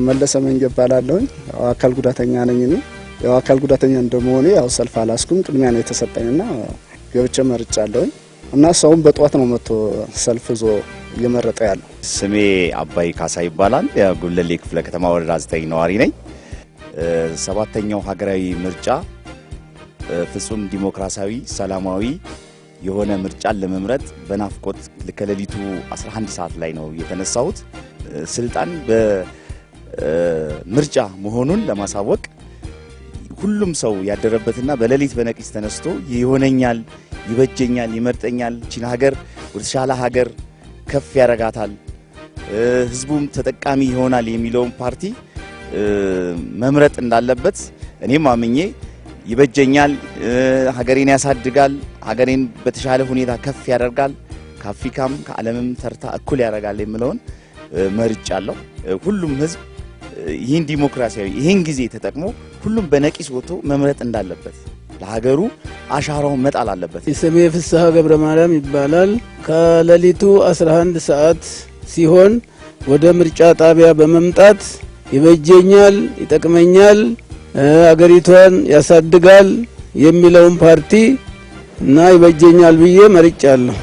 መለሰ መንገ ባላለኝ አካል ጉዳተኛ ነኝ እኔ ያው አካል ጉዳተኛ እንደመሆኔ ያው ሰልፍ አላስኩም ቅድሚያ ነው የተሰጠኝና ገብቼ መርጫለሁ እና ሰውም በጧት ነው መጥቶ ሰልፍ ዞ እየመረጠ ያለው። ስሜ አባይ ካሳ ይባላል። የጉለሌ ክፍለ ከተማ ወረዳ 9 ነዋሪ ነኝ። ሰባተኛው ሀገራዊ ምርጫ ፍጹም ዲሞክራሲያዊ ሰላማዊ የሆነ ምርጫን ለመምረጥ በናፍቆት ለከለሊቱ 11 ሰዓት ላይ ነው የተነሳሁት። ስልጣን በምርጫ መሆኑን ለማሳወቅ ሁሉም ሰው ያደረበትና በሌሊት በነቂስ ተነስቶ ይሆነኛል፣ ይበጀኛል፣ ይመርጠኛል፣ ቺን ሀገር ወደ ተሻለ ሀገር ከፍ ያረጋታል፣ ህዝቡም ተጠቃሚ ይሆናል የሚለውን ፓርቲ መምረጥ እንዳለበት እኔም አምኜ ይበጀኛል፣ ሀገሬን ያሳድጋል፣ ሀገሬን በተሻለ ሁኔታ ከፍ ያደርጋል፣ ከአፍሪካም ከዓለምም ተርታ እኩል ያደርጋል የሚለውን መርጫለሁ። ሁሉም ህዝብ ይህን ዲሞክራሲያዊ ይህን ጊዜ ተጠቅሞ ሁሉም በነቂስ ወጥቶ መምረጥ እንዳለበት ለሀገሩ አሻራውን መጣል አለበት። ስሜ ፍስሐ ገብረ ማርያም ይባላል። ከሌሊቱ 11 ሰዓት ሲሆን ወደ ምርጫ ጣቢያ በመምጣት ይበጀኛል፣ ይጠቅመኛል፣ አገሪቷን ያሳድጋል የሚለውን ፓርቲ እና ይበጀኛል ብዬ መርጫለሁ።